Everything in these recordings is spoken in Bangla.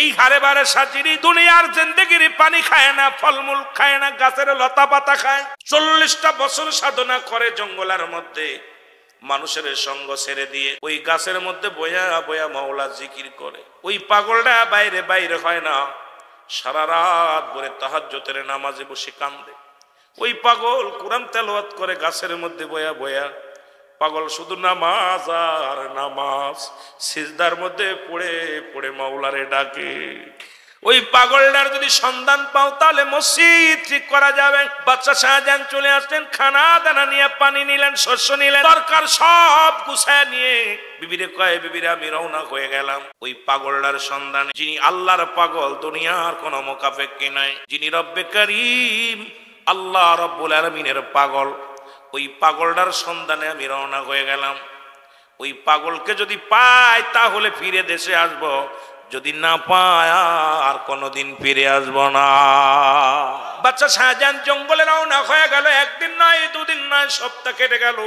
এই হারে বারে সাজিরি দুনিয়ার জিন্দেগির পানি খায় না, ফলমূল খায় না, গাছের লতা পাতা খায়। 40টা বছর সাধনা করে জঙ্গলের মধ্যে, মানুষের সঙ্গ ছেড়ে দিয়ে ওই গাছের মধ্যে বয়া বয়া মাওলা জিকির করে। ওই পাগলটা বাইরে বাইরে হয় না, সারা রাত ভরে তাহাজ্জুদের নামাজে বসে কান্দে। ওই পাগল কোরআন তেলাওয়াত করে গাছের মধ্যে বয়া বয়া। পাগল শুধু নামাজ আর নামাজ, সিজদার মধ্যে পড়ে পড়ে মাওলারে ডাকে। ওই পাগলটার যদি সন্ধান পাও তাহলে মসজিদ ঠিক করা যাবে। বাচ্চা শাহজাহান চলে আসলেন, খানা দানা নিয়ে, পানি নিলেন, শস্য নিলেন, দরকার সব গুছায় নিয়ে বিবিরে কয়, বিবিরে আমি রওনা হয়ে গেলাম ওই পাগলটার সন্ধানে। যিনি আল্লাহর পাগল, দুনিয়ার কোনো মুখাপেক্ষী নাই, যিনি রব্বে করিম আল্লাহ রব্বুল আলামিনের পাগল, ওই পাগলটার সন্ধানে আমি রওনা হয়ে গেলাম। ওই পাগলকে যদি পাই তাহলে ফিরে দেশে আসব, যদি না পায় আর কোনোদিন ফিরে আসবো না। বাচ্চা শাহজাহান জঙ্গলে রওনা হয়ে গেল। একদিন নয়, দুদিন নয়, সপ্তাহ কেটে গেল।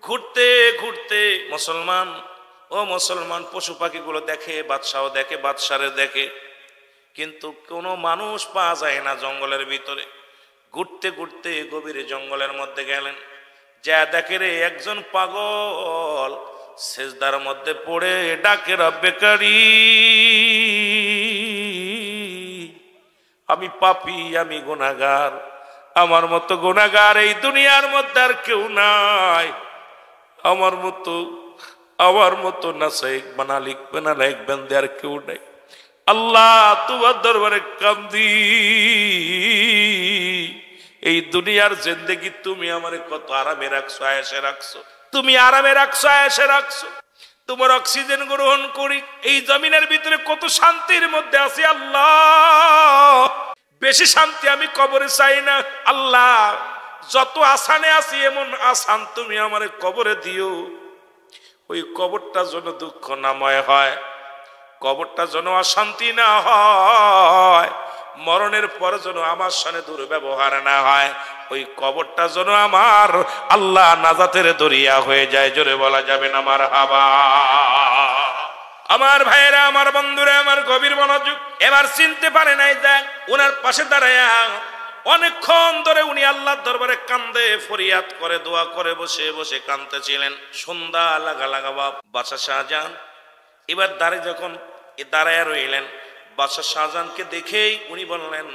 ঘুরতে ঘুরতে মুসলমান মুসলমান পশু পাখিগুলো দেখে, বাদশাও দেখে, বাদশারে দেখে, কিন্তু কোনো মানুষ পাওয়া যায় না জঙ্গলের ভিতরে। ঘুরতে ঘুরতে গভীরে জঙ্গলের মধ্যে গেলেন, যা দেখে রে একজন পাগল সেজদার মধ্যে পড়ে ডাকে, রব্বে করিম আমি পাপী, আমি গুনাহগার, আমার মতো গুনাহগার এই দুনিয়ার মধ্যে আর কেউ নাই, আমার মতো নাসাইক বানালিক বানালাইক বান্দে আর কেউ নাই। আল্লাহ তোমার দরবারে কান্দি, এই দুনিয়ার জিন্দেগি তুমি আমারে কত আরামে রাখছো, আয়েশে রাখছো, তুমি আরামে রাখছো, আয়েশে রাখছো। তোমার অক্সিজেন গ্রহণ করি, এই জমিনের ভিতরে কত শান্তির মধ্যে আছি। আল্লাহ বেশি শান্তি আমি কবরে চাই না। আল্লাহ যত আসানে আছি এমন আসান তুমি আমারে কবরে দিও। ওই কবরটা যেন দুঃখ নাময় হয়, কবরটা যেন অশান্তি না হয়, মরণের পর যেন আমার সাথে দুর্ব্যবহার না হয়, ওই কবরটা যেন আমার আল্লাহ নাজাতের দরিয়া হয়ে যায়। জোরে বলা যাবে না মারহাবা। আমার ভাইয়েরা, আমার বন্ধুরা, আমার গভীর মনোযোগ। এবার চিনতে পারে নাই, দেখ ওনার পাশে দাঁড়ায় অনেকক্ষণ ধরে উনি আল্লাহর দরবারে কান্দে, ফরিয়াদ করে, দোয়া করে, বসে বসে কাঁদতেছিলেন। সন্ধ্যা লাগা বাদশা শাহজাহান এবার যখন দাঁড়ায় রইলেন, বাদশা শাহজাহানকে দেখেই উনি বললেন,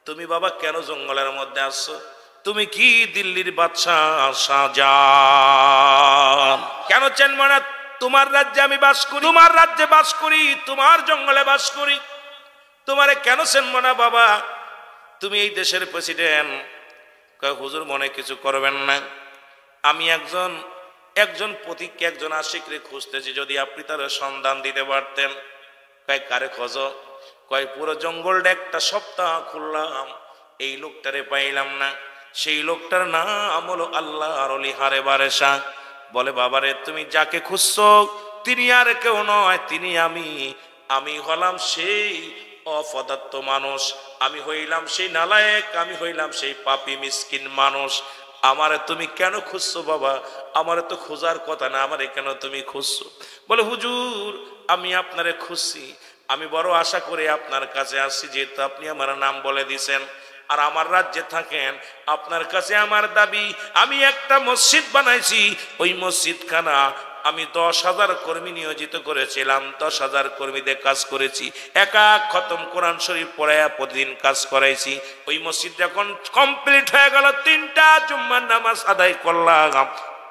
তুমি বাবা কেন জঙ্গলের মধ্যে আসছো? তুমি কি দিল্লির বাদশাহ শাহজাহান? কেন চেনব না? তোমার রাজ্যে আমি বাস করি, তোমার রাজ্যে বাস করি, তোমার জঙ্গলে বাস করি, তোমারে কেন চেনব না বাবা? তুমি এই দেশের প্রেসিডেন্ট। কয় হুজুর মনে কিছু করবেন না, আমি একজন পথিককে, একজন আশিকরে খুঁজতেছি, যদি আপনি তার সন্ধান দিতে পারতেন। কয় কারে খোঁজ? কয় পুরো জঙ্গলটা একটা সপ্তাহ খুললাম, এই লোকটারে পাইলাম না। সেই লোকটার নাম হলো আল্লাহর ওলি হারে বারেশা। বলে বাবারে তুমি যাকে খুঁজছো তিনি আর কেউ নয়, তিনি আমি হলাম সেই অপদার্থ মানুষ, আমি হইলাম সেই নালায়েক, আমি হইলাম সেই পাপী মিসকিন মানুষ। আমারে তুমি কেন খুঁজছো বাবা? আমারে তো খোঁজার কথা না, আমারে কেন তুমি খুঁজছো? বলে হুজুর আমি আপনারে খুঁজছি, আমি বড় আশা করে আপনার কাছে আসছি, যেহেতু আপনি আমার নাম বলে দিছেন আর আমার রাজ্যে থাকেন। আপনার কাছে আমার দাবি, আমি একটা মসজিদ বানাইছি, ওই মসজিদখানা আমি 10,000 কর্মী নিয়োজিত করেছিলাম, 10,000 কর্মীদের কাজ করেছি, একা খতম কোরআন শরীফ পড়াইয়া প্রতিদিন কাজ করাইছি। ওই মসজিদ যখন কমপ্লিট হয়ে গেল, 3টা জুম্মার নামাজ আদায় করলাম,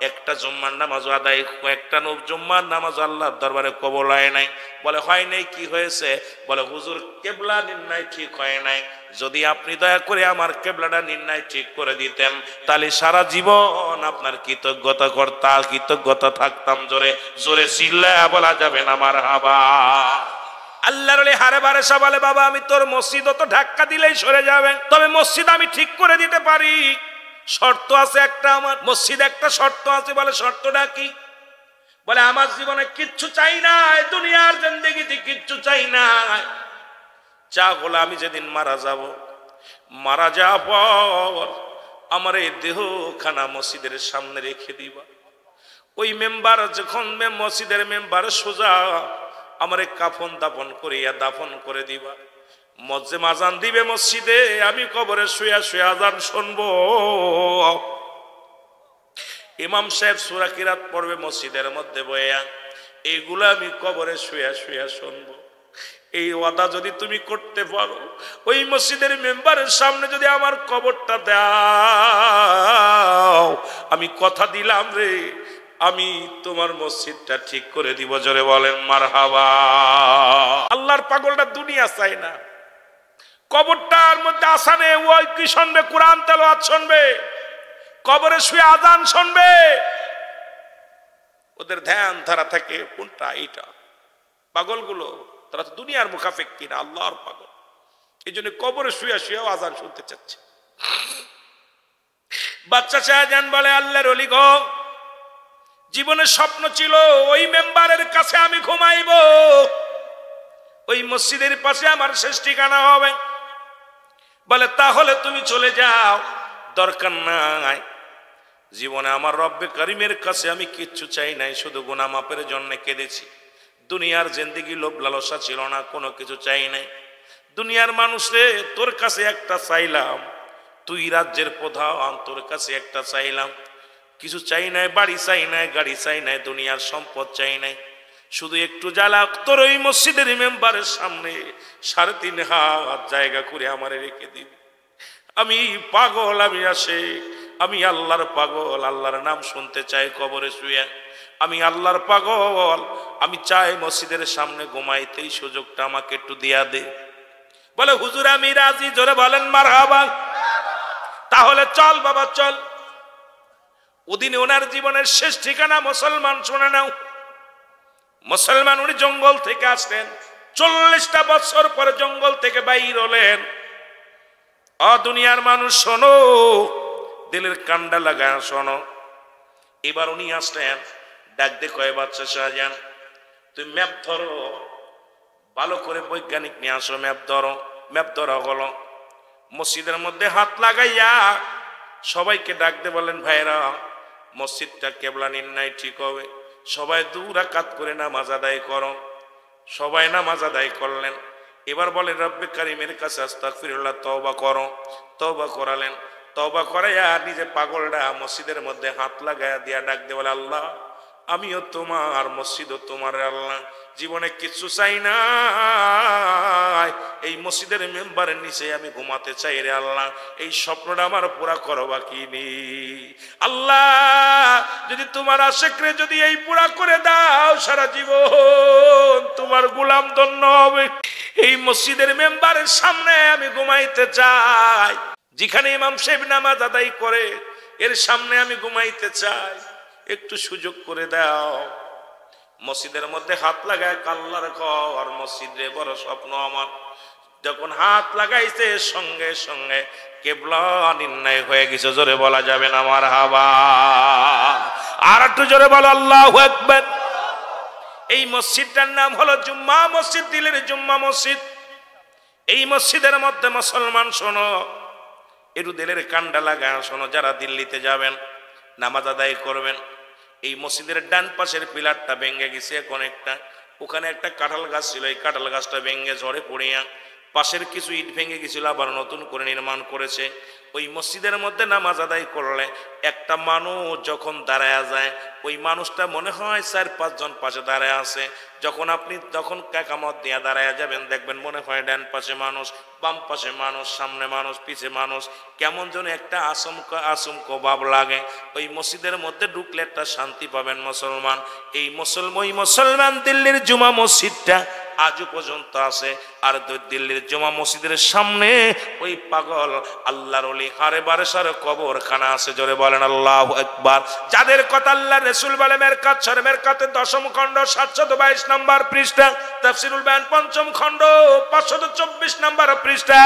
একটা জুম্মার নামাজ আদায়, একটা জুম্মার নামাজ আল্লাহর দরবারে কবুল হয় নাই। বলে হয় নাই, কি হয়েছে? বলে হুজুর কেবলা নির্ণয় ঠিক হয় নাই, যদি আপনি দয়া করে আমার কেবলাটা নির্ণয় ঠিক করে দিতেন তাহলে সারা জীবন আপনার কৃতজ্ঞতা থাকতাম। জোরে জোরে চিল্লায়া বলা যাবে না মারহাবা। আল্লাহর ওলি হারে বারেশা বলে বাবা আমি তোর মসজিদ তো ধাক্কা দিলেই সরে যাবে, তবে মসজিদ আমি ঠিক করে দিতে পারি, শর্ত আছে একটা, আমার মসজিদ একটা শর্ত আছে। বলে শর্তটা কি? বলে আমার জীবনে কিচ্ছু চাই না, দুনিয়ার জিন্দেগিতে কিচ্ছু চাই না, যা হলো আমি যেদিন মারা যাওয়ার পর আমার এই দেহখানা মসজিদের সামনে রেখে দিবা। ওই মেম্বার যখন মসজিদের মেম্বার সোজা আমারে কাফন দাফন করিয়া দাফন করে দিবা। মজ্জেম আজান দিবে মসজিদে, আমি কবরে শুয়া শুয়া আজান শুনবো। ইমাম সাহেব সূরা কিরাত পড়বে মসজিদের মধ্যে বইয়া, এইগুলো আমি কবরে শুয়া শুয়া শুনবো। এই ওয়াদা যদি তুমি করতে পারো, ওই মসজিদের মেম্বারের সামনে যদি আমার কবরটা দাও, আমি কথা দিলাম রে, আমি তোমার মসজিদটা ঠিক করে দিব। জোরে বলেন মারহাবা। আল্লাহর পাগলটা দুনিয়া চাই না, কবরটার মধ্যে আসানে ওই কি শুনবে? কোরআন তেলাওয়াত শুনবে, কবরে শুয়ে আজান শুনবে। ওদের ধ্যান ধারা থাকে কোনটা? এইটা। পাগলগুলো তারা তো দুনিয়ার মুখাফেক কিনা, আল্লাহর পাগল। এই জন্য কবরে শুয়ে শুয়েও আজান শুনতে চাচ্ছে। বাচ্চা শাহজাহান বলে, আল্লাহর ওলি গো, জীবনের স্বপ্ন ছিল ওই মেম্বারের কাছে আমি ঘুমাইব, ওই মসজিদের পাশে আমার শেষ ঠিকানা হবে। বলে তাহলে তুমি চলে যাও, দরকার নাই। জীবনে আমার রব্বে করিমের কাছে আমি কিচ্ছু চাই নাই, শুধু গুনাহ মাফের জন্য কেঁদেছি। দুনিয়ার জিন্দেগি লোভ লালসা ছিল না, কোনো কিছু চাই নাই। দুনিয়ার মানুষ রে, তোর কাছে একটা চাইলাম, তুই রাজ্যের প্রধান, তোর কাছে একটা চাইলাম। কিছু চাই নাই, বাড়ি চাই নাই, গাড়ি চাই নাই, দুনিয়ার সম্পদ চাই নাই, শুধু একটু জ্বালা তোর ওই মসজিদের মেম্বারের সামনে 3.5 হাত জায়গা করে আমারে রেখে দিবি। আমি পাগল, আমি আসে, আমি আল্লাহর পাগল, আল্লাহর নাম শুনতে চাই কবরে শুয়ে। আমি আল্লাহর পাগল, আমি চাই মসজিদের সামনে ঘুমাইতে, এই সুযোগটা আমাকে একটু দিয়া দে। বলে হুজুর আমি রাজি। জোরে বলেন মারহাবা। তাহলে চল বাবা চল। ওদিনে ওনার জীবনের শেষ ঠিকানা মুসলমান, শুনে নাও। মুসলমান, উনি জঙ্গল থেকে আসলেন, 40টা বছর পরে জঙ্গল থেকে বাইর হলেন। দুনিয়ার মানুষ শোনো, দিলের কান্ডা লাগায় শোনো। এবার উনি আসলেন, ডাক দে কয়, বাচ্চা শাহজাহান তুই ম্যাপ ধরো, ভালো করে বৈজ্ঞানিক নিয়ে আসো, ম্যাপ ধরো। ম্যাপ ধরা হলো। মসজিদের মধ্যে হাত লাগাইয়া সবাইকে ডাক দে বলেন, ভাইরা মসজিদটা কেবলা নির্ণয় ঠিক হবে, সবাই 2 রাকাত করে নামাজ আদায় করো। সবাই নামাজ আদায় করলেন। এবার বলেন রব্বে কারিমের কাছে আস্তাগফিরুল্লাহ, তওবা করো। তওবা করালেন। তওবা করাইয়া নিজে পাগলটা মসজিদের মধ্যে হাত লাগাইয়া দিয়া ডাক দে বলে, আল্লাহ আমিও তোমার, মসজিদও তোমার। আল্লাহ জীবনে কিছু চাই না, এই মসজিদের মেম্বারের নিচে আমি ঘুমাতে চাই রে আল্লাহ, এই স্বপ্নটা আমার পুরা করো বাকি নেই। আল্লাহ যদি তোমার আশিকরে যদি এই পুরা করে দাও, সারা জীবন তোমার গোলাম ধন্য হবে। এই মসজিদের মেম্বারের সামনে আমি ঘুমাইতে চাই, যেখানে ইমাম সাহেব নামাজ আদায় করে এর সামনে আমি ঘুমাইতে চাই, একটু সুযোগ করে দাও। মসজিদের মধ্যে হাত লাগায়, আল্লাহর ঘর মসজিদ রে, বড় স্বপ্ন আমার। যখন হাত লাগাইছে সঙ্গে সঙ্গে কিবলা নির্ণয় হয়ে গেছে। জোরে বলা যাবে না মারহাবা? আর একটু জোরে বলো আল্লাহু আকবার। এই মসজিদটার নাম হলো জুম্মা মসজিদ, দিলের জুম্মা মসজিদ। এই মসজিদের মধ্যে মুসলমান শোনো, একটু দিলের কান্ডা লাগায় শোনো, যারা দিল্লিতে যাবেন নামাজ আদায় করবেন, এই মসজিদের ডান পাশের পিলারটা ভেঙে গেছে এখন একটা, ওখানে একটা কাঁঠাল গাছ ছিল, এই কাঁঠাল গাছটা ভেঙে ঝড়ে পড়িয়া পাশের কিছু ইট ভেঙে গেছিল, আবার নতুন করে নির্মাণ করেছে। ওই মসজিদের মধ্যে নামাজ আদায় করলে একটা মানুষ যখন দাঁড়ায় যায়, ওই মানুষটা মনে হয় 4-5 জন পাশে দাঁড়ায় আছে। যখন আপনি তখন কাকামত দিয়া দাঁড়ায় যাবেন, দেখবেন মনে হয় ডান পাশে মানুষ, বাম পাশে মানুষ, সামনে মানুষ, পিছে মানুষ, কেমন যেন একটা আচমকা ভাব লাগে। ওই মসজিদের মধ্যে ঢুকলে একটা শান্তি পাবেন মুসলমান। এই মুসলমান দিল্লির জুমা মসজিদটা আজও পর্যন্ত আছে। আর দিল্লির জুমা মসজিদের সামনে ওই পাগল আল্লাহর ওলি হারে বারে সারে কবরখানা আছে। জোরে বলেন আল্লাহু আকবার। যাদের কথা আল্লাহ রাসূল বলে, মেরকাত শরীফ মেরকাতের 10ম খণ্ড 722 নম্বর পৃষ্ঠা, তাফসীরুল বায়ান 5ম খণ্ড 524 নম্বর পৃষ্ঠা,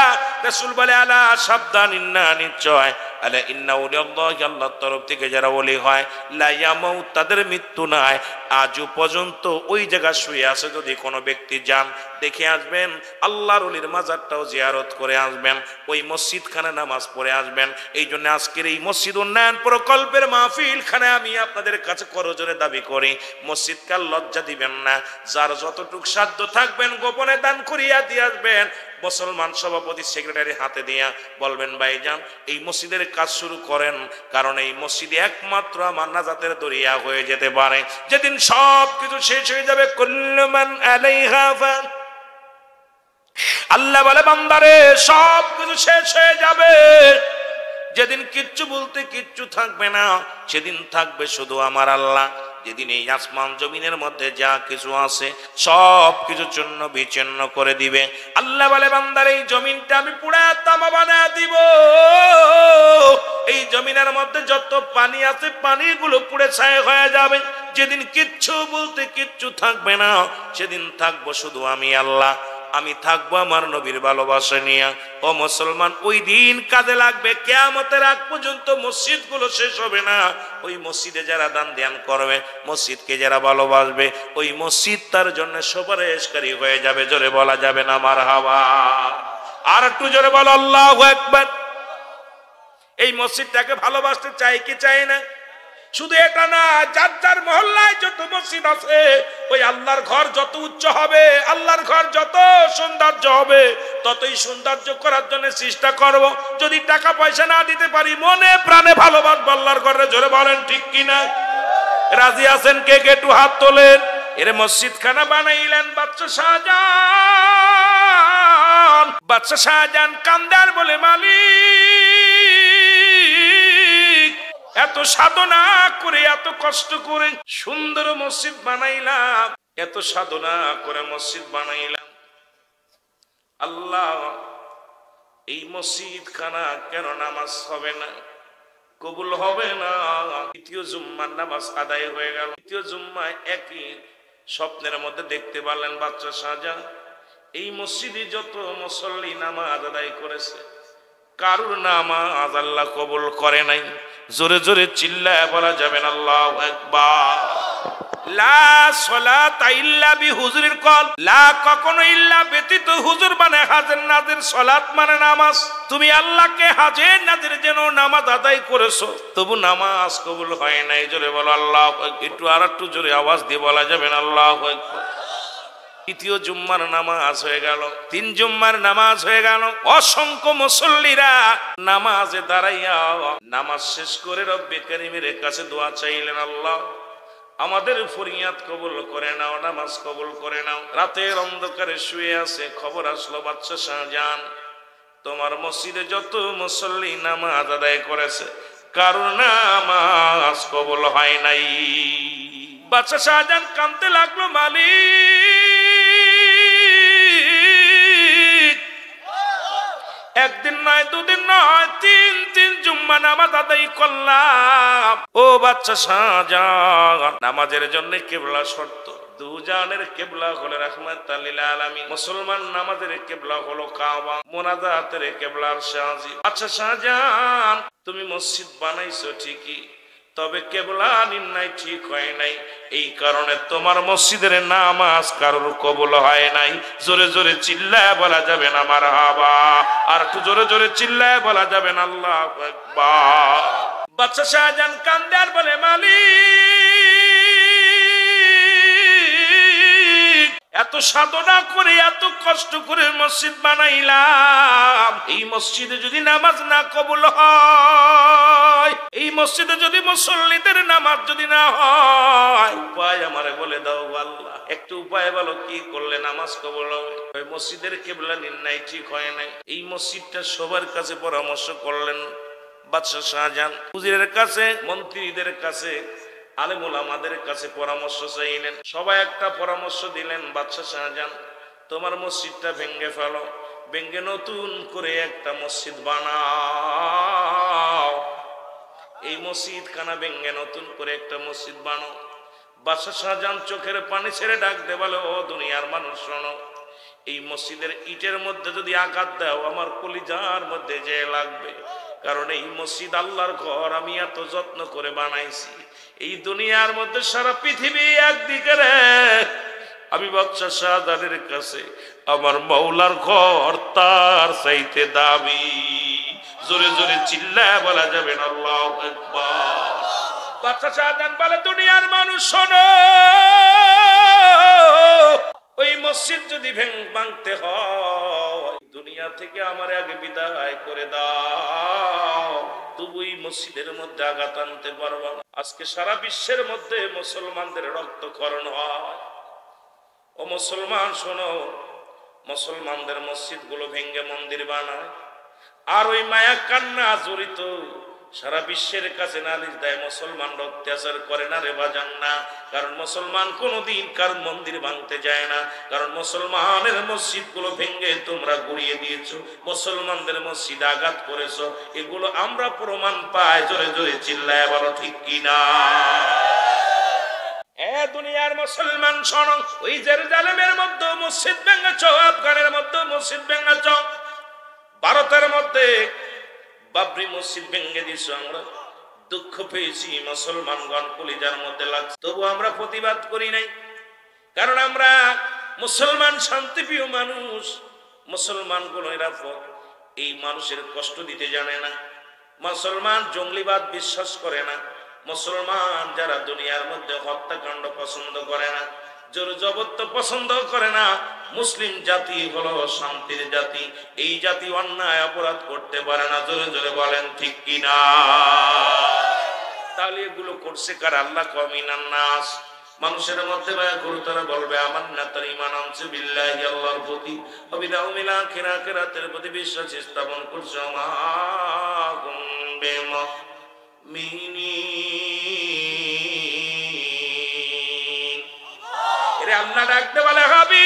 রাসূল বলে আলা সাবধান, ইন্না নিশ্চয় আলা ইন্না আউলিয়াল্লাহি, আল্লাহর তরফ থেকে যারা ওলি হয়, লা ইয়ামুত, তাদের মৃত্যু নাই। আজও পর্যন্ত ওই জায়গা শুয়ে আছে, যদি কোনো ব্যক্তি যান দেখে আসবেন, আল্লাহর ওলির মাজারটাও জিয়ারত করে আসবেন, ওই মসজিদখানে নামাজ পড়ে আসবেন। এই জন্য আজকের এই মসজিদ উন্নয়ন প্রকল্পের মাহফিলখানে আমি আপনাদের কাছে করজোরে দাবি করি, মসজিদকে লজ্জা দিবেন না, যার যতটুকু সাধ্য থাকবেন গোপনে দান করিয়া দিয়ে আসবেন। মুসলমান সভাপতি সেক্রেটারি হাতে দিয়া বলবেন, ভাইজান এই মসজিদের কাজ শুরু করেন, কারণ এই মসজিদে একমাত্র আমার নাজাতের দরিয়া হয়ে যেতে পারে। যেদিন সব কিছু শেষ হয়ে যাবে, কুল্লু মান আলাইহা ফান, আল্লাহ বলে বান্দারে সব কিছু শেষ হয়ে যাবে, যেদিন কিচ্ছু বলতে কিচ্ছু থাকবে না, সেদিন থাকবে শুধু আমার আল্লাহ। যেদিন এই আসমান জমিনের মধ্যে যা কিছু আছে সব কিছু চূর্ণ বিচ্ছিন্ন করে দিবে। আল্লাহ বলে বান্দার এই জমিনটা আমি পুরা তামা বানায় দিব, এই জমিনের মধ্যে যত পানি আছে পানিগুলো পুড়ে ছাই হয়ে যাবে। যেদিন কিচ্ছু বলতে কিচ্ছু থাকবে না, সেদিন থাকবো শুধু আমি আল্লাহ, আমি থাকবো আমার নবীর ভালোবাসা নিয়ে। ও মুসলমান, ওই দিন কাজে লাগবে, কিয়ামতের আগ পর্যন্ত মসজিদগুলো শেষ হবে না। ওই মসজিদে যারা দান ধ্যান করবে, মসজিদকে যারা ভালোবাসবে, ওই মসজিদ তার জন্য সুপারিশকারী হয়ে যাবে। জোরে বলা যাবে না মারহাবা? আর একটু জোরে বলো আল্লাহু আকবার। এই মসজিদটাকে ভালোবাসতে চাই কি চাই না? শুধু এটা না, যার যার মহল্লায় যত মসজিদ আছে, ওই আল্লাহর ঘর যত উচ্চ হবে, আল্লাহর ঘর যত সৌন্দর্য হবে, ততই সৌন্দর্য করার জন্য চেষ্টা করব। যদি টাকা পয়সা না দিতে পারি, মনে প্রাণে ভালোবাসবো আল্লাহর ঘরে। জোরে বলেন ঠিক কিনা? রাজি আছেন কে কে? একটু হাত তোলেন। এর মসজিদ খানা বানাইলেন বাদশা শাহজাহান। বাদশা শাহজাহান কান্দার বলে, মালিক এত সাধনা করে, এত কষ্ট করে সুন্দর মসজিদ বানাইলাম, এত সাধনা করে মসজিদ বানাইলাম, আল্লাহ এই মসজিদ খানা কেন নামাজ হবে না, কবুল হবে না? দ্বিতীয় জুম্মার নামাজ আদায় হয়ে গেল। দ্বিতীয় জুম্মায় একই স্বপ্নের মধ্যে দেখতে পারলেন বাদশা শাহজাহান, এই মসজিদে যত মুসল্লি নামাজ আদায় করেছে, কারুর নামাজ আল্লাহ কবুল করে নাই। জোরে জোরে চিল্লায় বলা যাবেন আল্লাহু আকবার। লা সালাতা ইল্লা বিহুজুরিল কল, লা কখনো ইল্লা ব্যতীত হুজুর মানে হাজির নাজির, সালাত মানে নামাজ। তুমি আল্লাহকে হাজির নাজির যেন নামাজ আদায় করেছো, তবু নামাজ কবুল হয় নাই। জোরে বলো আল্লাহু আকবার। একটু আর একটু জোরে আওয়াজ দিয়ে বলা যাবেন আল্লাহু আকবার। তৃতীয় জুম্মার নামাজ হয়ে গেল, তিন জুম্মার নামাজ হয়ে গেল। অসংখ্য মুসল্লিরা নামাজে দাঁড়াইয়া নামাজ শেষ করে রব্বে কারীমের কাছে দোয়া চাইলেন, আল্লাহ আমাদের ফরিয়াদ কবুল করে নাও, নামাজ কবুল করে নাও। রাতের অন্ধকারে শুয়ে আছে, খবর আসলো বাদশা শাহজাহান তোমার মসজিদে যত মুসল্লি নামাজ আদায় করেছে, কারোর নামাজ কবুল হয় নাই। বাদশা শাহজাহান কাঁদতে লাগলো, মালিক একদিন নয়, দুদিন নয়, তিন তিন জুম্মা নামাজ আদায় করলাম। ও বাদশা শাহজাহান, নামাজের জন্য কিবলা শর্ত, দুজানের কিবলা হলো রাহমাতাল লিল আলামিন। মুসলমান নামাজের কিবলা হলো কাবা, মুনাজাতের কিবলা আরশে আজিম। আচ্ছা শাহজাহান, তুমি মসজিদ বানাইছো ঠিকই, তবে কিবলা নির্ণয় ঠিক হয় নাই, এই কারণে তোমার মসজিদের নামাজ কারোর কবুল হয় নাই। জোরে জোরে চিল্লায় বলা যাবে না মারহাবা? আর একটু জোরে জোরে চিল্লায় বলা যাবে না আল্লাহু আকবার। বাদশা শাহজাহান কান্দে আর বলে, মালিক এত সাধনা করে, এত কষ্ট করে মসজিদ বানাইলাম, এই মসজিদে যদি নামাজ না কবুল হয়, এই মসজিদে যদি মুসল্লিদের নামাজ যদি না হয়, উপায় আমারে বলে দাও আল্লাহ, একটু উপায় বলো, কি করলে নামাজ কবুল হবে? ওই মসজিদের কিবলা নির্ণয় ঠিক হয় নাই। এই মসজিদটা সবার কাছে পরামর্শ করলেন বাদশা শাহজাহান, হুজুরের কাছে, মন্ত্রীদের কাছে, আলেম ওলামাদের কাছে পরামর্শ চাইলেন। সবাই একটা পরামর্শ দিলেন, বাদশা শাহজাহান তোমার মসজিদটা ভেঙে ফেলো, ভেঙে নতুন করে একটা মসজিদ বানাও। এই মসজিদ খানা ভেঙে নতুন করে একটা মসজিদ বানাও। বাদশা শাহজাহান চোখের পানি ছেড়ে ডাকতে বলে, ও দুনিয়ার মানুষ শোনো, এই মসজিদের ইটের মধ্যে যদি আঘাত দাও আমার কলিজার মধ্যে যে লাগবে, কারণ এই মসজিদ আল্লাহর ঘর আমি এত যত্ন করে বানাইছি। এই দুনিয়ার মধ্যে সারা পৃথিবী একদিকে রে, আমি বাদশা শাহজাহানের কাছে আমার মাওলার ঘর তার চাইতে দামি। জোরে জোরে চিল্লায় বলা যাবে না আল্লাহু আকবার। বাদশা শাহজাহান বলে, দুনিয়ার মানুষ শোনো, ওই মসজিদ যদি ভাঙতে হয় দুনিয়া থেকে আমার আগে বিদায় করে দাও, তবুই মসজিদের মধ্যে আঘাত আনতে পারবা না। আজকে সারা বিশ্বের মধ্যে মুসলমানদের রক্তক্ষরণ হয়। ও মুসলমান শোনো, মুসলমানদের মসজিদ গুলো ভেঙ্গে মন্দির বানায়, আর ওই মায়া কান্না জড়িত সারা বিশ্বের কাছে নালিশ দেয় মুসলমানরা অত্যাচার করে না রে বাজান না। কারণ মুসলমান কোনোদিন কার মন্দির ভাঙতে যায় না, কারণ মুসলমানের মসজিদ গুলো ভেঙ্গে তোমরা গুড়িয়ে দিয়েছো, মুসলমানদের মসজিদ আঘাত করেছো, এগুলো আমরা প্রমাণ পাই। জোরে জোরে চিল্লায় বলো ঠিক কিনা। দুনিয়ার মুসলমান শোনো, ওই জেরুজালেমের মধ্যে মসজিদ ভেঙেছ, আফগানের মধ্যে মসজিদ ভেঙেছ, ভারতের মধ্যে বাবরি মসজিদ ভেঙে দিয়েছ। আমরা দুঃখ পেয়েছি, মুসলমানগণ কলিজার মধ্যে লাগছে, তবু আমরা প্রতিবাদ করি নাই। কারণ আমরা মুসলমান শান্তিপ্রিয় মানুষ, মুসলমান কোন নিরাপদ এই মানুষের কষ্ট দিতে জানে না। মুসলমান জঙ্গলিবাদ বিশ্বাস করে না। মুসলমান যারা দুনিয়ার মধ্যে হত্যাকাণ্ড পছন্দ করে না, জোর জবরদস্ত পছন্দ করে না। মুসলিম জাতি হলো শান্তির জাতি, এই জাতি অন্যায় অপরাধ করতে পারে না। জোরে জোরে বলেন ঠিক কিনা। তাহলে এগুলো করছে কার? আল্লাহ কমিনান নাস, মানুষের মধ্যে গুরুতরা বলবে আমার না তার ঈমান আনছে বিল্লাহি আল্লাহর প্রতি, অবিদাউমিল আখিরাতের প্রতি বিশ্বাস স্থাপন করছে। মা গুমবে মিনি এরে আল্লাহ ডাকতে বলে হাবিব,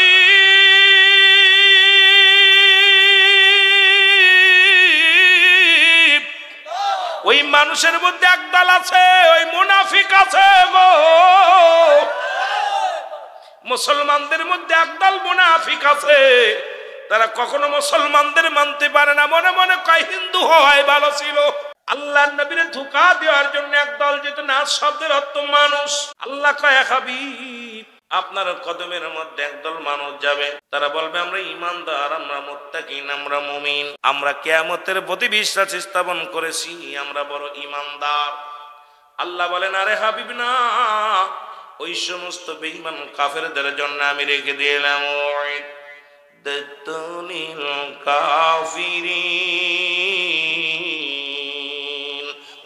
ওই মানুষের মধ্যে একদল আছে, ওই মুনাফিক আছে গো। মুসলমানদের মধ্যে একদল মুনাফিক আছে, তারা কখনো মুসলমানদের মানতে পারে না, মনে মনে কয় হিন্দু হয় ভালো ছিল। আল্লাহর নবীরে ধোঁকা দেওয়ার জন্য একদল, যেটা নাস শব্দের অর্থ মানুষ। আল্লাহ কয় হাবিব, আপনার কদমের মধ্যে একদল মানুষ যাবে, তারা বলবে আমরা ঈমানদার, আমরা মুত্তাকিন, আমরা মুমিন, আমরা কিয়ামতের প্রতি বিশ্বাস স্থাপন করেছি, আমরা বড় ঈমানদার। আল্লাহ বলেন আরে হাবিব না, ওই সমস্ত বেঈমান কাফেরদের জন্য আমি রেখে দিলাম দাতুনিল কাফিরিন,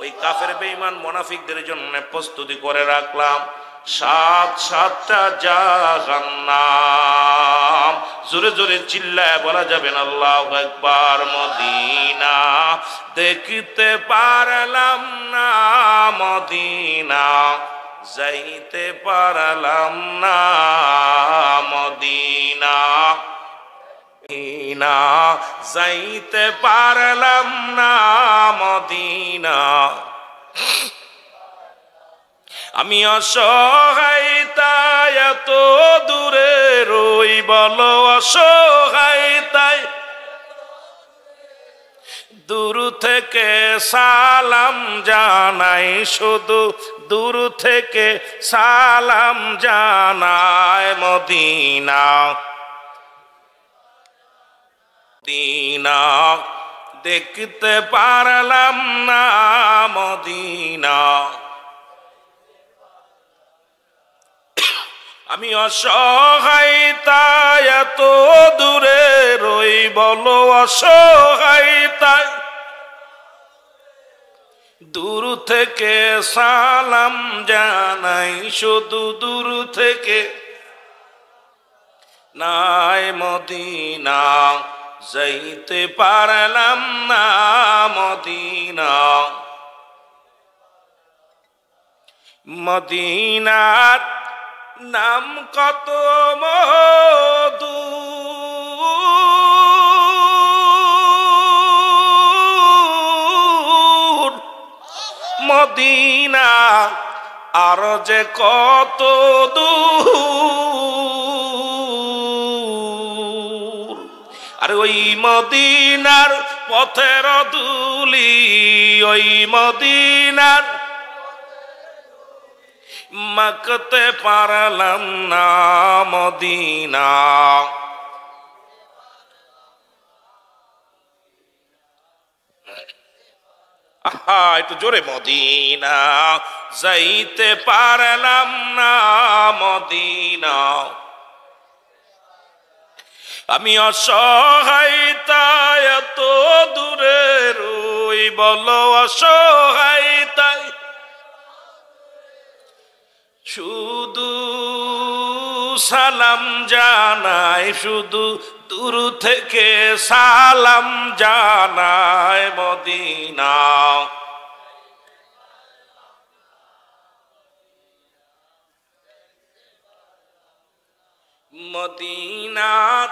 ওই কাফের বেঈমান মুনাফিকদের জন্য প্রস্তুতি করে রাখলাম 7-7টা জাহান্নাম। জোরে জোরে চিল্লায় বলা যাবে না আল্লাহু আকবার। মদিনা দেখতে পারলাম না, মদিনা যাইতে পারলাম না, মদিনা মদিনা যাইতে পারলাম না, মদিনা আমি অসহায় তাই এত দূরে রই, বলো অসহায় তাই দূর থেকে সালাম জানাই, শুধু দূর থেকে সালাম জানাই। মদিনা মদিনা দেখতে পারলাম না, মদিনা আমি অসহায় তাই এত দূরে রই, বলো অসহায় তাই দূর থেকে সালাম জানাই, শুধু দূর থেকে নাই মদিনা যাইতে পারলাম না, মদিনা মদিনার নাম কত মধু, মদিনা আর যে কত দূর। আর ওই মদিনার পথের ধুলি ওই মদিনার মাখতে পারলাম না মদিনা। আহা একটু জোরে, মদিনা যাইতে পারলাম না মদিনা। আমি অসহায় তাই এত দূরে রই, বলো অসহায় তাই শুধু সালাম জানাই, শুধু দূর থেকে সালাম জানাই মদিনা। মদিনার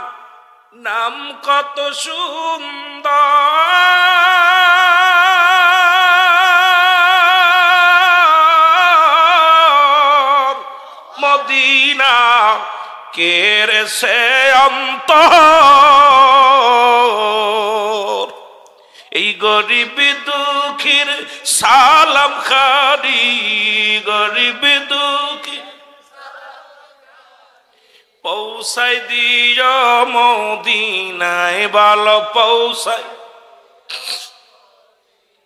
নাম কত সুন্দর, মদিনা কেড়েছে অন্তর। এই গরিব দুঃখীর সালাম খানি, গরিব দুঃখী পৌঁছাই দিও মদিনায়, ভালো পৌঁছাই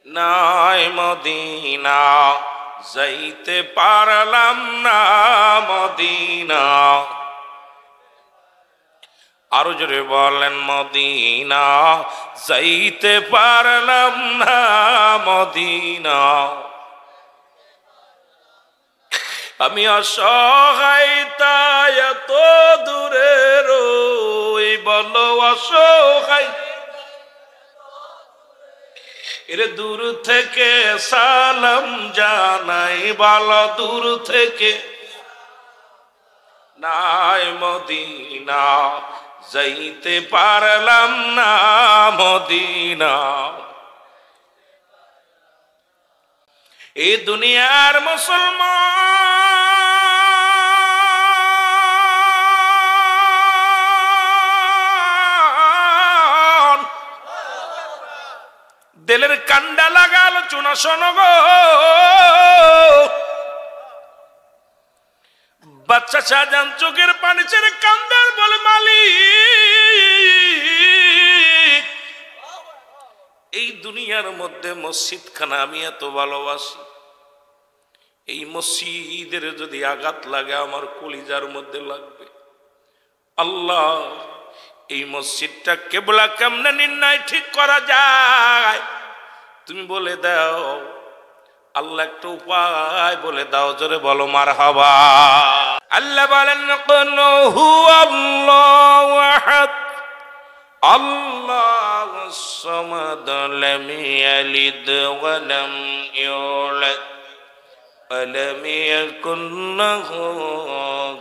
নাই মদিনা যাইতে পারলাম না মদিনা। আরো জোরে বলেন, মদিনা যাইতে পারলাম না মদিনা। আমি অসহায় তাই এত দূরে রই, বলো অসহায় এরে দূর থেকে সালাম জানাই, ভালো দূর থেকে নাই মদিনা যাইতে পারলাম না মদিনা। এই দুনিয়ার মুসলমান দিলের কান্ডা লাগাল চুনা শোনগ, বাচ্চা শাহজাহান চোখের পানি ছেড়ে কান্দার বলে মালিক এই দুনিয়ার মধ্যে মসজিদ খানা আমি এত ভালোবাসি, এই মসজিদের যদি আঘাত লাগে আমার কলিজার মধ্যে লাগবে। আল্লাহ এই মসজিদটা কেবলা কেমনে নির্ণয় ঠিক করা যায় তুমি বলে দাও। আল্লাহ একটা উপায় বলে দাও, জোরে বলো মারহাবা। আল্লাহ বলেন কুল হুয়াল্লাহু আহাদ আল্লাহুস সামাদ লাম ইয়ালিদ ওয়া লাম ইউলাদ ওয়া লাম ইয়াকুল লাহু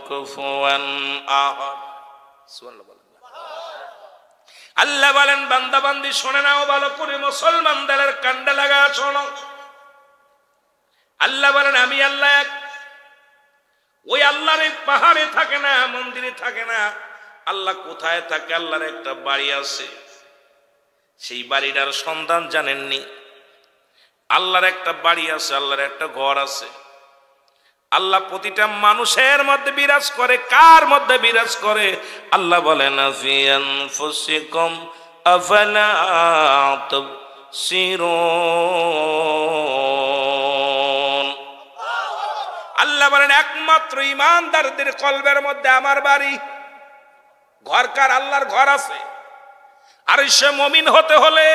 কুফুয়ান আহাদ। সুবহানাল্লাহ। আল্লাহ বলেন বান্দা বান্দি শুনে নাও ভালো করে, মুসলমানদের কান্ডা লাগা শোনো। আল্লাহ বলেন আমি আল্লাহ এক। ওই আল্লাহর এই পাহাড়ে থাকে না, মন্দিরে থাকে না। আল্লাহ কোথায় থাকে? আল্লাহর একটা বাড়ি আছে, সেই বাড়িটার সন্ধান জানেননি? আল্লাহর একটা বাড়ি আছে, আল্লাহর একটা ঘর আছে। আল্লাহ প্রতিটা মানুষের মধ্যে বিরাজ করে। কার মধ্যে বিরাজ করে? আল্লাহ বলেন ফি আনফুসিকুম আফালা তুবসিরুন। আল্লাহ বলেন একমাত্র ঈমানদারদের কলবের মধ্যে আমার বাড়ি। ঘর কার? আল্লাহর ঘর আছে। আর সে মুমিন হতে হলে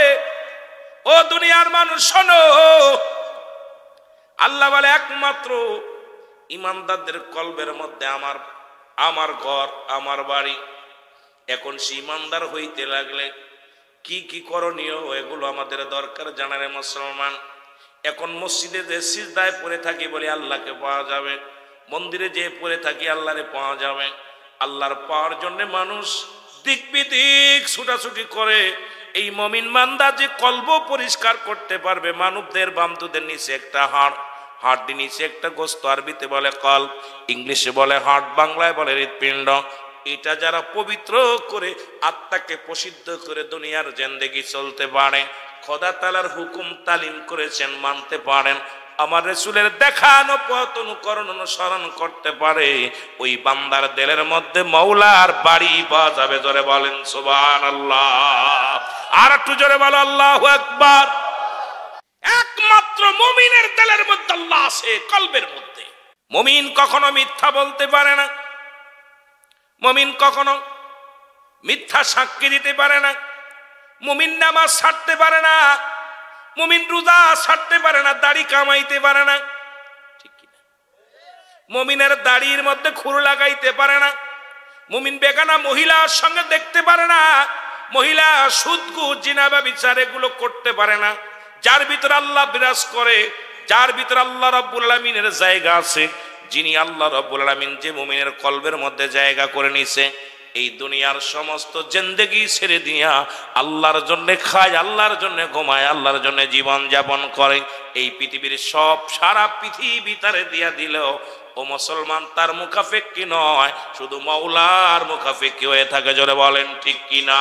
ও দুনিয়ার মানুষ শোনো, আল্লাহ বলে একমাত্র ঈমানদারদের কলবের মধ্যে আমার ঘর, আমার বাড়ি। এখন সে ঈমানদার হইতে লাগলে কি কি করণীয় এগুলো আমাদের দরকার জানারে মুসলমান। এখন মসজিদে যে সিজদায় পড়ে থাকি বলে আল্লাহকে পাওয়া যাবে, মন্দিরে যে পড়ে থাকি আল্লাহরে পাওয়া যাবে। আল্লাহর পাওয়ার জন্য মানুষ দিক বিদিক ছুটাছুটি করে। এই মুমিন বান্দা যে কলব পরিষ্কার করতে পারবে, মানবদের বামদুদের নিচে একটা হাড় নিচে একটা গোস্ত, আরবিতে বলে কলব, ইংলিশে বলে হার্ট, বাংলায় বলে হৃৎপিণ্ড। এটা যারা পবিত্র করে আত্মাকে প্রসিদ্ধ করে দুনিয়ার জিন্দেগি চলতে পারে, খোদা তাআলার হুকুম তালিম করেছেন মানতে পারেন, আমার রাসূলের দেখানো পথ অনুকরণ অনুসরণ করতে পারে, ওই বান্দার দিলের মধ্যে মাওলার বাড়ি পাওয়া যাবে। জোরে বলেন সুবহানাল্লাহ। আর একটু জোরে বলো আল্লাহু আকবার। একমাত্র মুমিনের দিলের মধ্যে আল্লাহ আছে, কলবের মধ্যে। মুমিন কখনো মিথ্যা বলতে পারে না, মুমিন কখনো মিথ্যা সাক্ষী দিতে পারে না, মুমিন নামাজ ছাড়তে পারে না, মুমিন রোজা ছাড়তে পারে না, দাড়ি কামাইতে পারে না, ঠিক কি না? মুমিনের দাড়ির মধ্যে খুর লাগাইতে পারে না, মুমিন বেগানা মহিলার সঙ্গে দেখতে পারে না, মহিলা সুদ ঘুষ জিনা ব্যভিচার এগুলো করতে পারে না। যার ভিতরে আল্লাহ বিরাজ করে, যার ভিতরে আল্লাহ রাব্বুল আলামিনের জায়গা আছে, যিনি আল্লাহ রাব্বুল আলামিন যে মুমিনের কলবের মধ্যে জায়গা করে নিছে, এই দুনিয়ার সমস্ত জিন্দেগি ছেড়ে দিয়া আল্লাহর জন্য খায়, আল্লাহর জন্য ঘুমায়, আল্লাহর জন্য জীবন যাপন করে, এই পৃথিবীর সব সারা পৃথিবী তারে দিয়া দিলেও ও মুসলমান তার মুখাফেক্কি নয়, শুধু মাওলার মুখাফেক্কি হয়ে থাকে। জোরে বলেন ঠিক কিনা?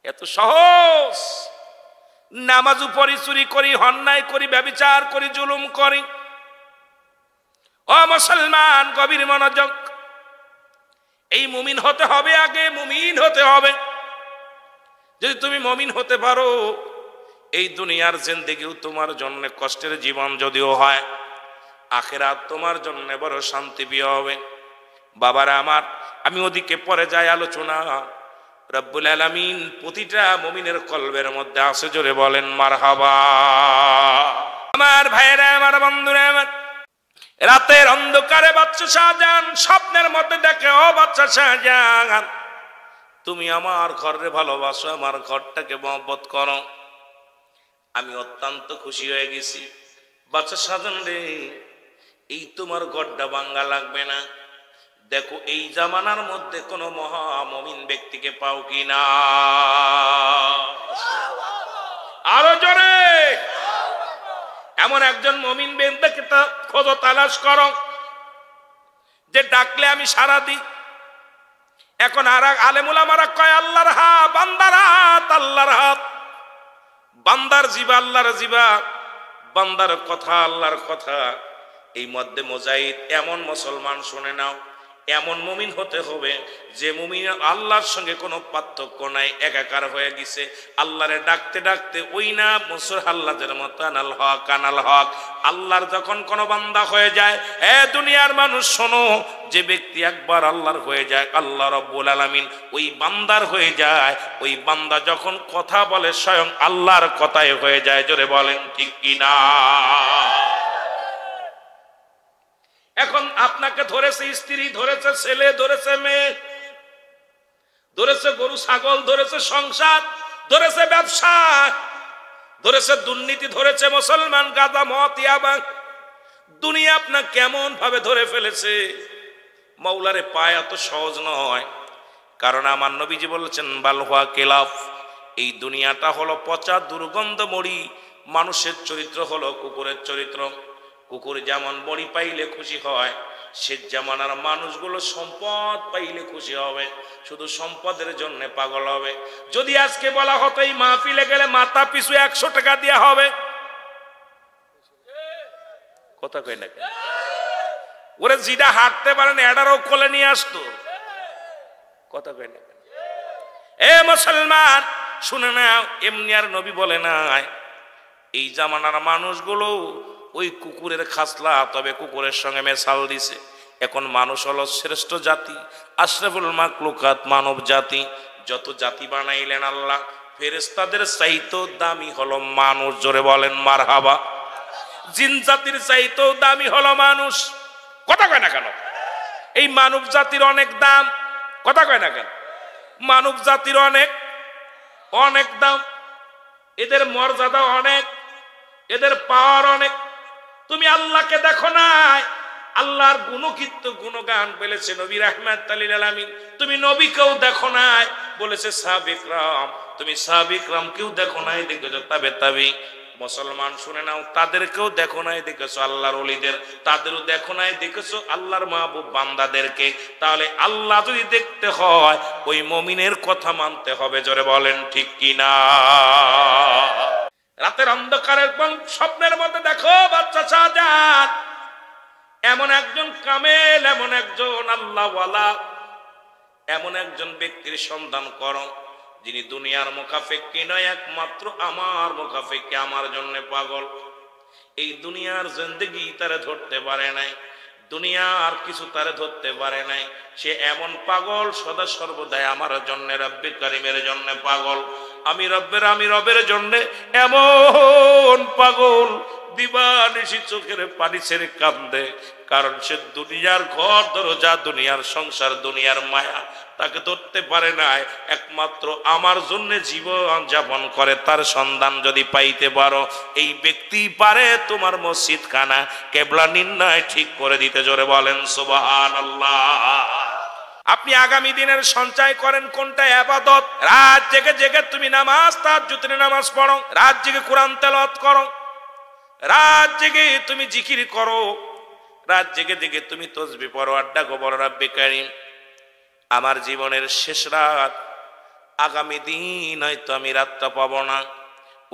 এত সহজ। নামাজও পড়ি, চুরি করি, অন্যায় করি, ব্যভিচার করি, জুলুম করি। ও মুসলমান, গভীর মনোযোগ। এই মুমিন হতে হবে, আগে মুমিন হতে হবে। যদি তুমি মুমিন হতে পারো, এই দুনিয়ার জিন্দেগিও তোমার জন্য কষ্টের জীবন যদিও হয়, আখিরাত তোমার জন্য বড় শান্তিপ্রিয় হবে। বাবারা আমার, আমি ওদিকে পরে যাই আলোচনা। রব্বুল আলামিন প্রতিটা মুমিনের কলবের মধ্যে আছে। জোরে বলেন মারহাবা। আমার ভাইরা, আমার বন্ধুরা, আমার রাতের অন্ধকারে বাচ্চা শাহজাহান স্বপ্নের মধ্যে দেখে, ও বাচ্চা শাহজাহান, তুমি আমার ঘরে ভালোবাসো, আমার ঘরটাকে মহব্বত করো। আমি অত্যন্ত খুশি হয়ে গেছি। বাচ্চা শাহজাহান রে, এই তোমার ঘরটা ভাঙ্গা লাগবে না। দেখো এই জামানার মধ্যে কোন মহা মুমিন ব্যক্তিকে পাও কিনা? আরো জোরে। এমন একজন মুমিন ব্যক্তিকে খোঁজো, তালাশ করো, যে ডাকলে আমি সাড়া দিই। এখন আর আলেম উলামারা কয় আল্লাহর হাত, বান্দার হাত, আল্লাহর হাত, বান্দার জিবা আল্লাহর জিবা, বান্দার কথা আল্লাহর কথা। এই মধ্যে মুজাহিদ এমন মুসলমান শুনে নাও, এমন মুমিন হতে হবে যে মুমিন আল্লাহর সঙ্গে কোনো পার্থক্য নাই, একাকার হয়ে গেছে। আল্লাহরে ডাকতে ডাকতে ওই না মুসুর হাল্লাদের মতো আনাল হক, আনাল হক। আল্লাহর যখন কোনো বান্দা হয়ে যায়, এ দুনিয়ার মানুষ শোনো, যে ব্যক্তি একবার আল্লাহর হয়ে যায়, আল্লাহ রাব্বুল আলামিন ওই বান্দার হয়ে যায়। ওই বান্দা যখন কথা বলে স্বয়ং আল্লাহর কথাই হয়ে যায়। জোরে বলেন ঠিক কিনা? এখন আপনাকে ধরেছে স্ত্রী, ধরেছে ছেলে, ধরেছে মেয়ে, ধরেছে গরু ছাগল, ধরেছে সংসার, ধরেছে ব্যবসা, ধরেছে দুর্নীতি, ধরেছে মুসলমান, গাঁজা, মদ, ইয়াবা। দুনিয়া আপনার কেমন ভাবে ধরে ফেলেছে। মাওলারে পায় এত সহজ নয়। কারণ আমার নবীজি বলেছেন, বালহুয়া কেলাফ, এই দুনিয়াটা হলো পচা দুর্গন্ধ মরি। মানুষের চরিত্র হলো কুকুরের চরিত্র। কুকুর যেমন বড়ি পাইলে খুশি হয়, সে জামানার মানুষগুলো সম্পদ পাইলে খুশি হবে, শুধু সম্পদের জন্য পাগল হবে। যদি আজকে বলা হতো এই মাহফিলে গেলে মাথা পিছু 100 টাকা দেওয়া হবে, কথা কই না? ওরে যেটা হাঁটতে পারেন এটারও কোলে নিয়ে আসতো, কথা কই না? এ মুসলমান শুনে নাও, এমনি আর নবী বলে নাই এই জামানার মানুষগুলো ওই কুকুরের খাসলা, তবে কুকুরের সঙ্গে মেশাল দিছে। এখন মানুষ হলো শ্রেষ্ঠ জাতি, আশরাফুল মাখলুকাত, মানব জাতি। যত জাতি বানাইলেন আল্লাহ, ফেরেশতাদের চাইতেও দামি হলো মানুষ। জোরে বলেন মারহাবা। জিন জাতির চাইতেও দামি হলো মানুষ। কথা কয় না কেন? এই মানব জাতির অনেক দাম, কথা কয় না কেন? মানব জাতির অনেক অনেক দাম, এদের মর্যাদা অনেক, এদের পাওয়ার অনেক। তুমি আল্লাহকে দেখো নাই, আল্লাহর গুণকীর্ত গুণগান বলেছে নবী রাহমাতুল লিল আলামিন। তুমি নবীকেও দেখো নাই, বলেছে সাহাবে কিরাম। তুমি সাহাবে কিরাম কেউ দেখো নাই, দেখেছো তাবে তাবি। মুসলমান শুনে নাও, তাদেরকেও দেখো নাই দেখেছো আল্লাহর ওলিদের, তাদেরও দেখো নাই দেখেছো আল্লাহর মাহবুব বান্দাদেরকে। তাহলে আল্লাহ যদি দেখতে হয় ওই মুমিনের কথা মানতে হবে। জোরে বলেন ঠিক কিনা? রাতের অন্ধকারের স্বপ্নের মধ্যে দেখো বাচ্চা শাহজাহান এমন একজন কামেল, এমন একজন আল্লাহওয়ালা, এমন একজন ব্যক্তির সন্ধান করো যিনি দুনিয়ার মুখাফেক্ষি নয়, একমাত্র আমার মুখাফেক্ষি, আমার জন্য পাগল। এই দুনিয়ার জিন্দেগি তারে ধরতে পারে নাই, দুনিয়ার কিছু তারে ধরতে পারে নাই। সে এমন পাগল, সদা সর্বদাই আমার জন্য, রব্বে কারিমের জন্য পাগল। আমি রবের জন্য এমন পাগল, দিবানিশি চোখের পানি ছেড়ে কান্দে। কারণ সে দুনিয়ার ঘর দরজা, দুনিয়ার সংসার, দুনিয়ার মায়া তাকে ধরতে পারে নাই। একমাত্র আমার জন্য জীবন যাপন করে, তার সন্ধান যদি পাইতে পারো, এই ব্যক্তি পারে তোমার মসজিদ খানা কেবলা নির্ণয় ঠিক করে দিতে। জোরে বলেন সুবহানাল্লাহ। আপনি আগামী দিনের সঞ্চয় করেন কোনটা? ইবাদত। রাত জেগে জেগে তুমি নামাজ, তাহাজ্জুদের নামাজ পড়ো, রাত জেগে কোরআন তেলাওয়াত করো, রাত জেগে তুমি জিকির করো, রাত জেগে জেগে তুমি তাসবিহ পড়ো, আড্ডা গোবর রব্বে কারীম। আমার জীবনের শেষ রাত, আগামী দিন হয়তো আমি রাতটা পাবো না,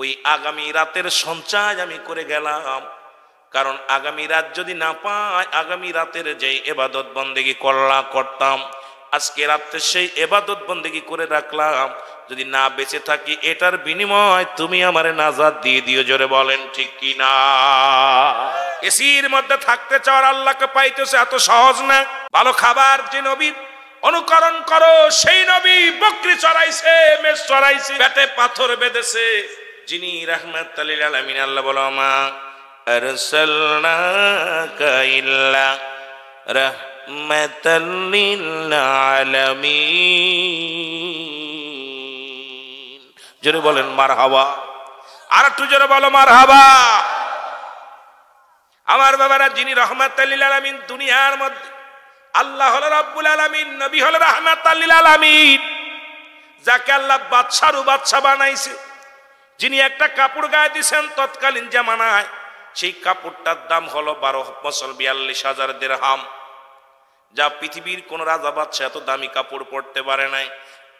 ওই আগামী রাতের সঞ্চয় আমি করে গেলাম। কারণ আগামী রাত যদি না পাই, আগামী রাতের যে ইবাদত বন্দেগী করতাম, আজকে রাতে সেই ইবাদত বন্দেগী করে রাখলাম, যদি না বেঁচে থাকি এটার বিনিময় তুমি আমারে নাজাত দিয়ে দিও। জোরে বলেন ঠিক কি না? এসির মধ্যে থাকতে চাওয়ার আল্লাহকে পাইতেছে এত সহজ না। ভালো খাবার যে নবীর অনুকরণ করো, সেই নবী বকরি চড়াইছে, মেষ চড়াইছে, পেটে পাথর বেঁধেছে, যিনি রাহমাতাল লিল আলামিন। আল্লাহ বলো মা আরসালনাকা ইল্লা রাহমাতাল লিল আলামিন। জোরে বলেন মারহাবা। আর একটু জোরে বলো মারহাবা। আমার বাবারা, যিনি রাহমাতাল লিল আলামিন, দুনিয়ার মধ্যে আল্লাহ হলো রাব্বুল আলামিন, নবী হলো রাহমাতাল লিল আলামিন, যাকে আল্লাহ বাদশারু বাদশা বানাইছে, যিনি একটা কাপড় গায়ে দিয়েছেন তৎকালীন জামানায়, সেই কাপড়টার দাম হলো 42,000 দিরহাম, যা পৃথিবীর কোন রাজা বাদশা এত দামি কাপড় পরতে পারে নাই।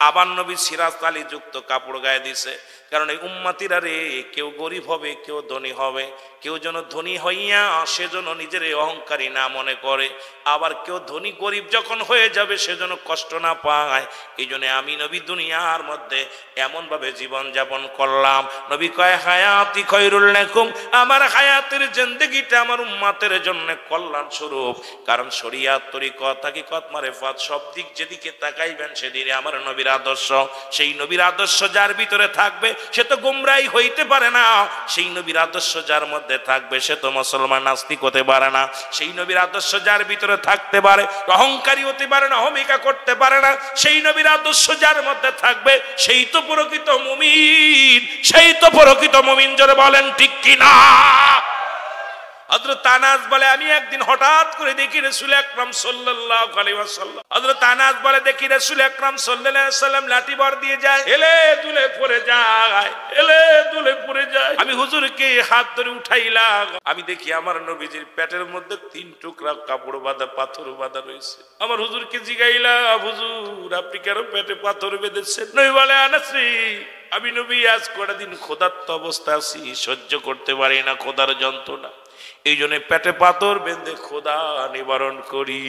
আবার নবী সিরাজ আলী যুক্ত কাপড় গায়ে দিছে, কারণ এই উম্মতিরা রে, কেউ গরিব হবে, কেউ ধনী হবে, কেউ যেন ধনী হইয়া সেজন্য নিজের অহংকারী না মনে করে, আবার কেউ ধনী গরিব যখন হয়ে যাবে সেজন্য কষ্ট না পায়। এই জন্য আমি নবী দুনিয়ার মধ্যে এমন ভাবে জীবন যাপন করলাম। নবী কয় হায়াতি খৈরুল লাকুম, আমার হায়াতের জিন্দেগিটা আমার উম্মতের জন্য কল্যাণ স্বরূপ। কারণ শরিয়াত, তরিকত, হাকিকত, মারিফাত সব দিক যেদিকে তাকাইবেন সেদিকে আমার নবীর আদর্শ। সেই নবীর আদর্শ যার ভিতরে থাকবে সে তো গোমরাই হইতে পারে না, সেই নবীর আদর্শ যার মধ্যে থাকবে সে তো মুসলমান নাস্তিক হতে পারে না। সেই নবীর আদর্শ যার ভিতরে থাকতে পারে, অহংকারী হতে পারে না, অহমিকা করতে পারে না। সেই নবীর আদর্শ যার মধ্যে থাকবে সেই তো প্রকৃত মুমিন, সেই তো প্রকৃত মুমিন। জোরে বলেন ঠিক কি না? হযরত আনাস বলে, আমি একদিন হঠাৎ করে দেখি রাসূল আকরাম সাল্লাল্লাহু আলাইহি ওয়াসাল্লাম, হযরত আনাস বলে দেখি রাসূল আকরাম সাল্লাল্লাহু আলাইহি ওয়াসাল্লাম লাঠি ভর দিয়ে যায়, এলে দুলে পড়ে যায়, এলে দুলে পড়ে যায়। আমি হুজুরকে হাত ধরে উঠাইলাম, আমি দেখি আমার নবীজির পেটের মধ্যে 3 টুকরা কাপড় বাঁধা, পাথর বাঁধা রয়েছে। আমার হুজুরকে জিগাইলাম, হুজুর আপনি কেন পেটে পাথর বেঁধেছেন? নবী বলে, আনাস রে, আমি নবী আজ কটা দিন ক্ষুধার্ত অবস্থা আছি, সহ্য করতে পারি না ক্ষুধার যন্ত্রণা, এই জন্য পেটে পাথর বেঁধে খোদা নিবারণ করি।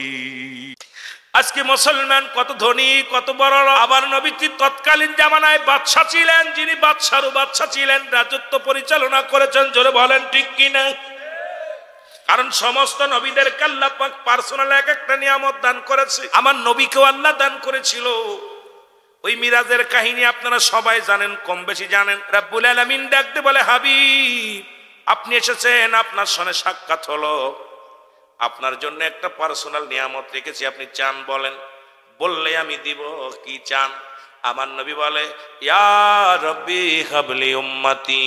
আজকে মুসলমান কত ধনী, কত বড়। আবার নবীজি তৎকালীন জামানায় বাদশা ছিলেন, যিনি বাদশারও বাদশা ছিলেন, রাজত্ব পরিচালনা করেছেন। জোরে বলেন ঠিক কিনা? কারণ সমস্ত নবীদেরকে আল্লাহ পাক পার্সোনাল এক একটা নিয়ামত দান করেছে। আমার নবীকেও আল্লাহ দান করেছিল। ওই মিরাজের কাহিনী আপনারা সবাই জানেন, কম বেশি জানেন। রাব্বুল আলামিন ডাকতে বলে, হাবিব আপনি এসেছেন, আপনার সঙ্গে সাক্ষাৎ হলো, আপনার জন্য একটা পার্সোনাল নিয়ামত রেখেছি, আপনি চান বলেন, বললে আমি দিব। কি চান? আমার নবী বলে, ইয়া রব্বি হাবলি উম্মতি।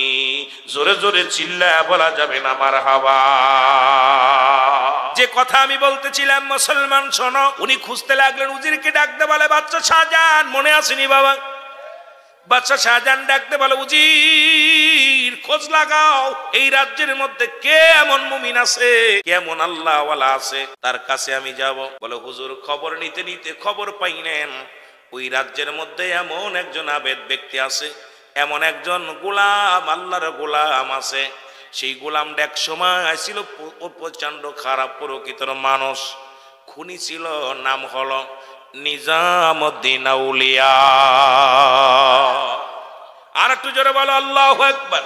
জোরে জোরে চিল্লায়া বলা যাবে না মারহাবা। যে কথা আমি বলতেছিলাম, মুসলমান শোনো। উনি খুঁজতে লাগলেন, উজিরকে ডাকতে বলে, বাচ্চা শাহজাহান মনে আসেনি বাবা? বাচ্চা শাহজাহান ডাকতে বলে, উজির খোঁজ লাগাও এই রাজ্যের মধ্যে কে এমন মুমিন আছে, কেমন আল্লাহ ওয়ালা আছে, তার কাছে আমি যাব। বলে হুজুর খবর নিতে নিতে খবর পাইলেন ওই রাজ্যের মধ্যে এমন একজন আবেদ ব্যক্তি আছে, এমন একজন গোলাম, আল্লাহর গোলাম আছে। সেই গোলামটা এক সময় ছিল প্রচন্ড খারাপ প্রকৃতির মানুষ, খুনি ছিল, নাম হলো নিজামুদ্দিন আউলিয়া। আর একটু জোরে বলো আল্লাহু আকবার।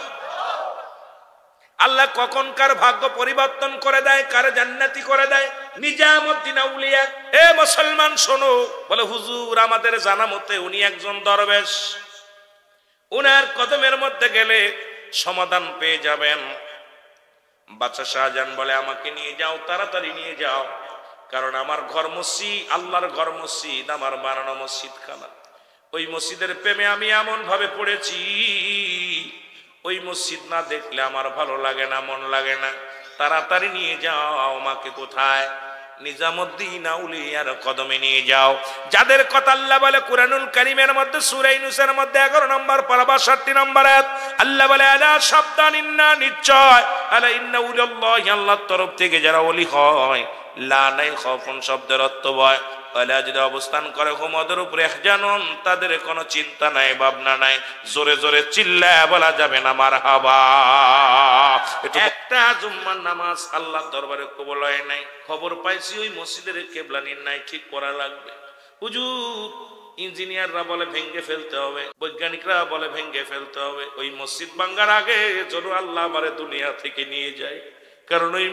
আল্লাহ কখনকার ভাগ্য পরিবর্তন করে দেয়, কার জান্নাতি করে দেয়। নিজামুদ্দিন আউলিয়া, এ মুসলমান শোনো। বলে হুজুর আমাদের জানা মতে উনি একজন দরবেশ, উনার কদমের মধ্যে গেলে সমাধান পেয়ে যাবেন। বাদশা শাহজাহান বলে আমাকে নিয়ে যাও, তাড়াতাড়ি নিয়ে যাও, কারণ আমার ঘর মসজিদ, আল্লাহর ঘর মসজিদ, আমার বানানো মসজিদ খানা। ওই মসজিদের প্রেমে আমি এমন ভাবে পড়েছি, ওই মসজিদ না দেখলে আমার ভালো লাগে না, মন লাগে না। তাড়াতাড়ি নিয়ে যাও আমাকে। কোথায়? নিজামুদ্দিন আউলিয়ার কদমে নিয়ে যাও। যাদের কথা আল্লাহ বলে কুরআনুল কারীমের মধ্যে সূরা ইউনূসের মধ্যে 11 নম্বর পারা 62 নম্বর আয়াত, আল্লাহ বলে আলা সাবধান, ইন্না নিশ্চয়, আলা ইন্না উলিল্লাহি, আল্লাহর তরফ থেকে যারা ওলি হয়, লা নাই খাউফুন শব্দের অর্থ ভয়, আলা যদি অবস্থান করে হুম ওদের উপরে ইহজানুন, তাদের কোনো চিন্তা নাই, ভাবনা নাই। জোরে জোরে চিল্লায় বলা যাবে না মারহাবা। একটা জুম্মার নামাজ আল্লাহর দরবারে কবুল হয় নাই, খবর পাইছি ওই মসজিদের কিবলা নির্ণয় ঠিক করা লাগবে। হুজুর ইঞ্জিনিয়াররা বলে ভেঙে ফেলতে হবে, বৈজ্ঞানিকরা বলে ভেঙে ফেলতে হবে। ওই মসজিদ ভাঙার আগে যেন আল্লাহ আমারে দুনিয়া থেকে নিয়ে যায়, কারণ ওই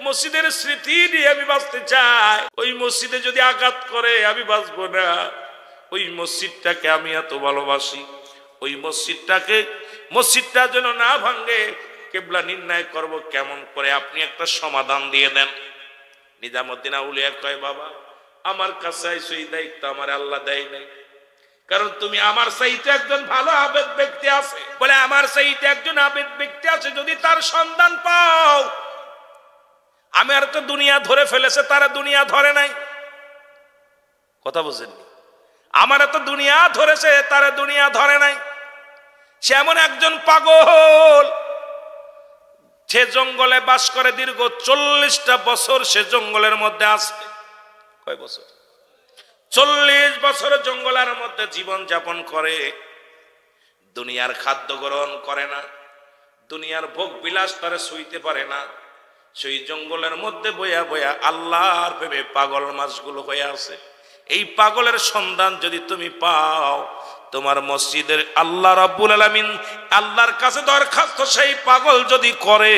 মসজিদের স্মৃতি নিয়ে আমি বাঁচতে চাই। ওই মসজিদে যদি আঘাত করে আমি বাঁচবো না। ওই মসজিদটাকে আমি এত ভালোবাসি, ওই মসজিদটা যেন না ভাঙে, কিবলা নির্ণয় করব কেমন করে, আপনি একটা সমাধান দিয়ে দেন। নিজামুদ্দিন আউলিয়া কয় বাবা আমার কাছে আইসো, এই দায়িত্ব আমার আল্লাহ দেয় নাই, কারণ তুমি আমার চাইতে একজন ভালো আবেদ ব্যক্তি আছে। বলে আমার চাইতে একজন আবেদ ব্যক্তি আছে, যদি তার সন্ধান পাও। আমার তো দুনিয়া ধরে ফেলেছে, তারা দুনিয়া ধরে নাই। কথা বুঝেননি? আমার তো দুনিয়া ধরেছে, তারা দুনিয়া ধরে নাই। সে এমন একজন পাগল, সে জঙ্গলে বাস করে দীর্ঘ 40টা বছর। সে জঙ্গলের মধ্যে আছে। কয় বছর? 40 বছর জঙ্গলের মধ্যে জীবন যাপন করে। দুনিয়ার খাদ্য গ্রহণ করে না, দুনিয়ার ভোগ বিলাস তারা সইতে পারে না। সেই জঙ্গলের মধ্যে বয়া বয়া আল্লাহর প্রেমে পাগল মাছগুলো হয়ে আছে। এই পাগলের সন্ধান যদি তুমি পাও, তোমার মসজিদের আল্লাহ রাব্বুল আলামিন আল্লাহর কাছে দরখাস্ত সেই পাগল যদি করে,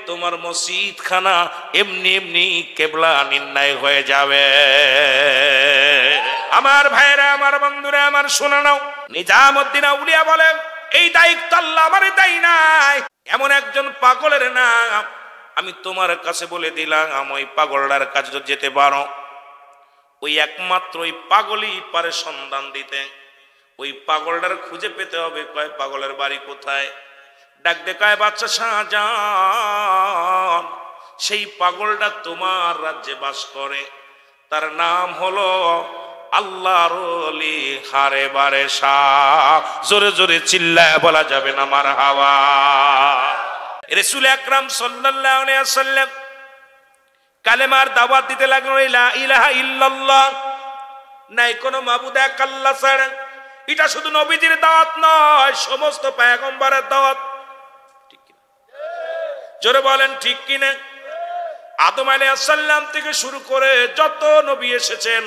তোমার মসজিদ খানা এমনি এমনি কিবলা নির্ণয় হয়ে যাবে। আমার ভাইরা, আমার বন্ধুরা, আমার শোনা নাও। নিজামুদ্দিন আউলিয়া বলেন এই দায়িত্ব আল্লাহ আমারে দেয় নাই, এমন একজন পাগলের নাম আমি তোমার কাছে বলে দিলাম। ওই পাগলটার কাছে যদি যেতে পারো, ওই একমাত্র ওই পাগলই পারে সন্ধান দিতে। ওই পাগলটার খুঁজে পেতে হবে। কয় পাগলের বাড়ি কোথায়? ডাক দে কয় বাদশা শাহজাহান, সেই পাগলটা তোমার রাজ্যে বাস করে, তার নাম হলো আল্লাহর ওলি হারে বারে শাহ। জোরে জোরে চিল্লায় বলা যাবে না মারহাবা। রাসূল আকরাম সাল্লাল্লাহু আলাইহি ওয়াসাল্লাম কালেমার দাওয়াত দিতে লাগলেন, লা ইলাহা ইল্লাল্লাহ, নাই কোনো মাবুদ এক আল্লাহ ছাড়া। এটা শুধু নবীজির দাওয়াত নয়, সমস্ত পয়গম্বরের দাওয়াত। ঠিক কি? জোরে বলেন ঠিক কিনা? আদম আলাইহিস সালাম থেকে শুরু করে যত নবী এসেছেন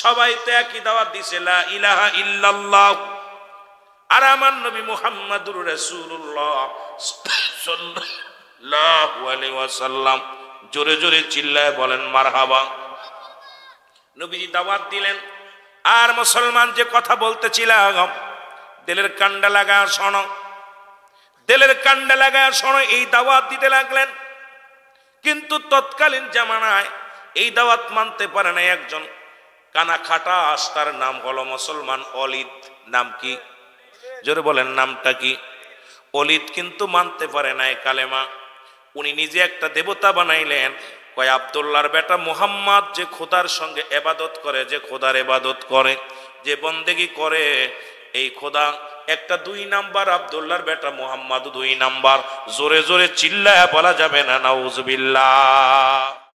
সবাই তো একই দাওয়াত দিছে, লা ইলাহা ইল্লাল্লাহ। আর আমার নবী মুহাম্মদুর রাসূলুল্লাহ সাল্লাল্লাহু আলাইহি ওয়াসাল্লাম জোরে জোরে চিল্লায় বলেন মারহাবা। নবীজি দাওয়াত দিলেন। আর মুসলমান যে কথা বলতেছিলাম, দিলের কান্ডা লাগা শোনো, দিলের কান্ডা লাগা শোনো। এই দাওয়াত দিতে লাগলেন, কিন্তু তৎকালীন জামানায় এই দাওয়াত মানতে পারে না একজন কানা খাটাস, তার নাম হলো মুসলমান অলিদ। নাম কি? জোরে বলেন নামটা কি? অলিদ কিন্তু মানতে পারে না এই কালেমা। উনি নিজে একটা দেবতা বানাইলেন। কয় আব্দুল্লাহর বেটা মুহাম্মদ যে খোদার সঙ্গে ইবাদত করে, যে খোদার ইবাদত করে, যে বন্দেগী করে, এই খোদা একটা 2 নাম্বার আব্দুল্লাহর বেটা মুহাম্মদ 2 নাম্বার, জোরে জোরে চিল্লায়া বলা যাবে না নাউজুবিল্লাহ।